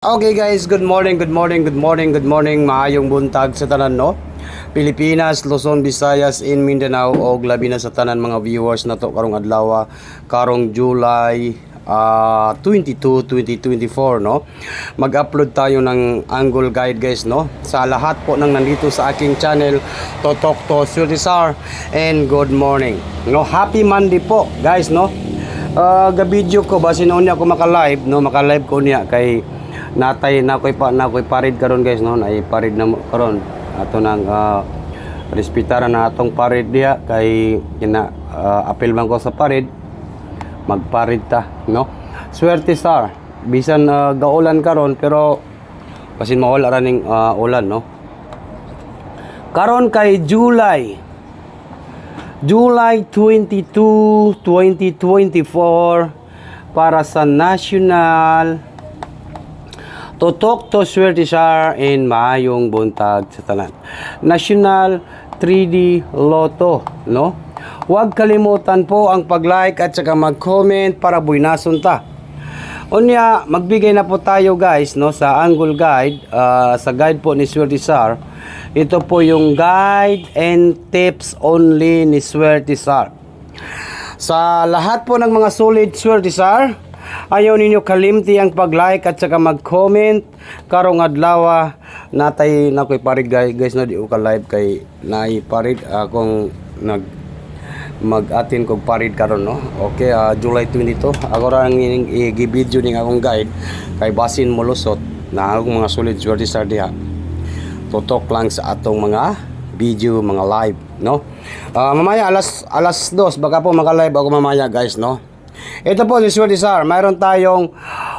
Okay guys, good morning, good morning, good morning, good morning. Maayong buntag sa tanan no. Pilipinas, Luzon, Visayas, in Mindanao og labi na sa tanan mga viewers na to karong adlaw, karong July 22, 2024 no. Mag-upload tayo ng angle guide guys no. Sa lahat po nang nandito sa aking channel, Totok to Surisar, and good morning. No, happy Monday po guys no. Ga-video ko basin unya ako maka-live no, maka-live ko niya kay natay na ko'y parid karon guys no, nay parid na karon ato nang respetaran na atong parid diha kay kina apel man ko sa parid magparid ta no. Swerte sir bisan gaulan karon pero basin mawala ra ning ulan no. Karon kay July 22, 2024 para sa National Totok to Surisar in maayong buntag sa tanan. National 3D Lotto, no? Huwag kalimutan po ang pag-like at saka mag-comment para buinason ta. Unya, magbigay na po tayo guys, no, sa angle guide, sa guide po ni Surisar. Ito po yung guide and tips only ni Surisar. Sa lahat po ng mga solid Surisar, ayaw ninyo kalimti ang pag-like at saka mag-comment karong adlaw natay na ko'y parid guys no, di ko ka-live kay naay parid akong mag-atin kog parid karon no. Okay, July 22 ako ra ang i-video ning akong guide kay basin mo lusot na akong mga solid Surisar diha. Tutok lang sa atong mga video, mga live no. Mamaya alas 2 baka po maka-live ako mamaya guys no. Ito po si Surisar, mayroon tayong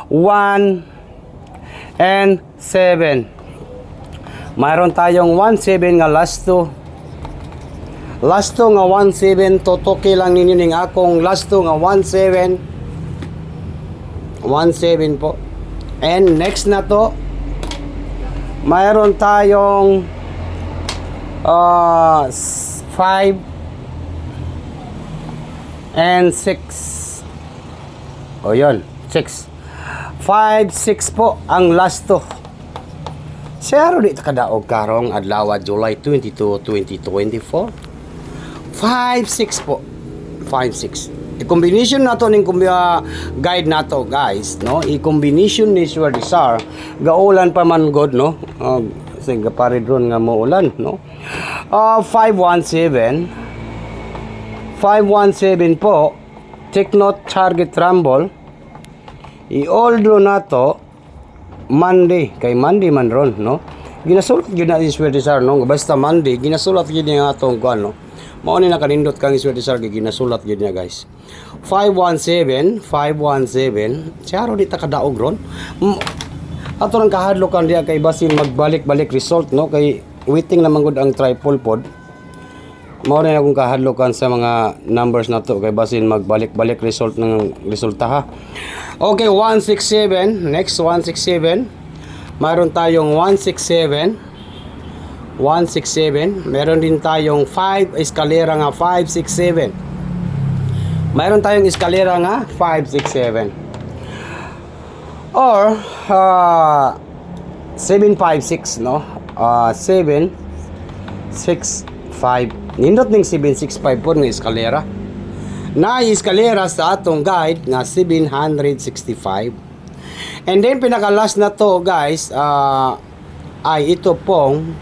1 and 7. Mayroon tayong 1-7 nga last 2. Last 2 nga 1-7, totoki lang ninyo ning akong last 2 nga 1-7. 1-7 po. And next na to, mayroon tayong 5 and 6. O yun, 6. 5, 6 po ang last to. Siyaro di takadaog karong adlaw July 22, 2024. 5, 6 po. 5, 6. I-combination na to ning guide na to guys, no? I-combination ni Surisar. Gaulan pa man god, no? Sige, parid ron nga mo ulan, no? 517 po. Take note, target rumble. I-all draw na to Monday. Kay Monday man ron, no? Ginasulat yun na si Surisar, no? Basta Monday, ginasulat yun yung atong kuhan, no? Mao ni nakanindot kang Surisar, ginasulat yun niya, guys. 517. Siyaro di takadaog ron. Ato nang kahadlokan diya kay basin magbalik-balik result, no? Kay waiting naman gud ang triple pod. Mao rin akong kahadlokan sa mga numbers na to kay basin magbalik-balik result ng resulta ha. Okay, 167. Next 167. Mayroon tayong 167. Meron din tayong 5 eskalera nga 567. Mayroon tayong eskalera nga 567. Or 756 no. 765. Nindot ning 765 po ng eskalera. Na eskalera sa atong guide nga 765. And then pinaka-last na to guys ay ito pong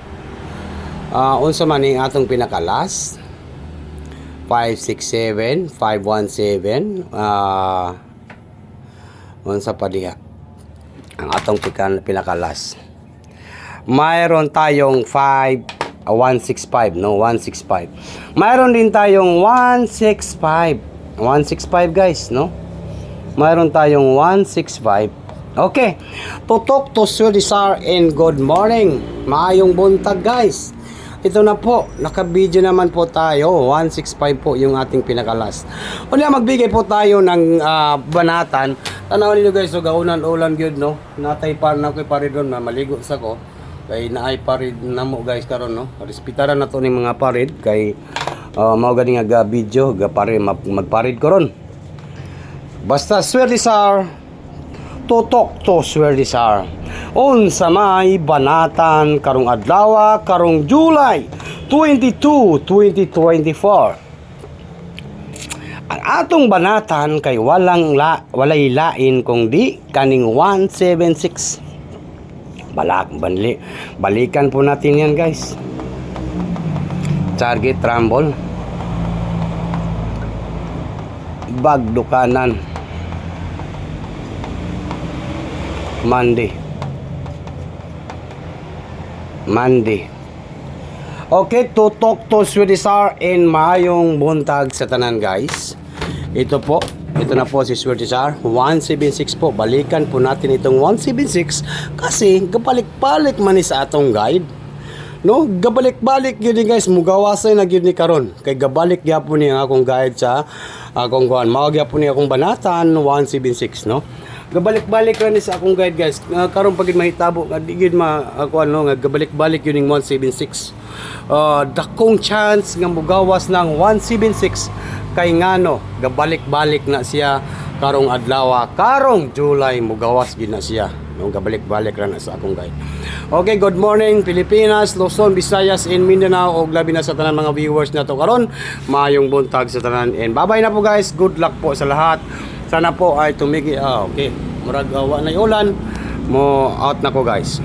unsa man ning atong pinaka-last 567, 517 unsa pa diha ang atong pinaka-last. Mayroon tayong 165 no, 165. Mayroon din tayong 165 guys no. Mayroon tayong 165. Okay, Totok to Surisar and good morning, maayong buntag guys. Ito na po, naka-video naman po tayo. 165 po yung ating pinakalas. Unya magbigay po tayo ng banatan. Tanaw niyo guys, so gaunan-ulan gyud no. Natay pa na koy parid ron, maligo sa ko. Kay naay parid namo guys karon no. Respetaran na to ning mga parid kay mao gani nga video ga pare magparid karon. Basta Surisar tutok to Swerdisar. Unsa may banatan karong adlaw karong July 22, 2024. Ang atong banatan kay walay lain kung di kaning 176. Balikan po natin yan, guys. Target rumble. Bagdukanan. Monday. Okay, tutok to Swerdisar in maayong buntag sa tanan, guys. Ito na po si Swerdisar 176 po. Balikan po natin itong 176 kasi gabalik-balik man ni sa atong guide. No, gabalik-balik yun ni, guys. Mugawasay na yun ni karon. Kay gabalik gyapon ni ang akong guide sa akong kuan. Mao gyapon ni akong banatan 176, no. Gabalik-balik ra ni sa akong guide, guys. Karon pagid mahitabo nga di gyud ako ano nga gabalik-balik yun ning 176. Dakong chance nga mugawas ng 176 kay ngano gabalik-balik na siya karong adlaw, karong July mugawas gid na siya. No, gabalik-balik ra na sa akong guide. Okay, good morning Pilipinas, Luzon, Visayas, and Mindanao, og labi na sa tanan mga viewers nato karon. Maayong buntag sa tanan and bye-bye na po, guys. Good luck po sa lahat. Sana po ay tumigi. Okay. Murag wa na ulan mo out na ko, guys.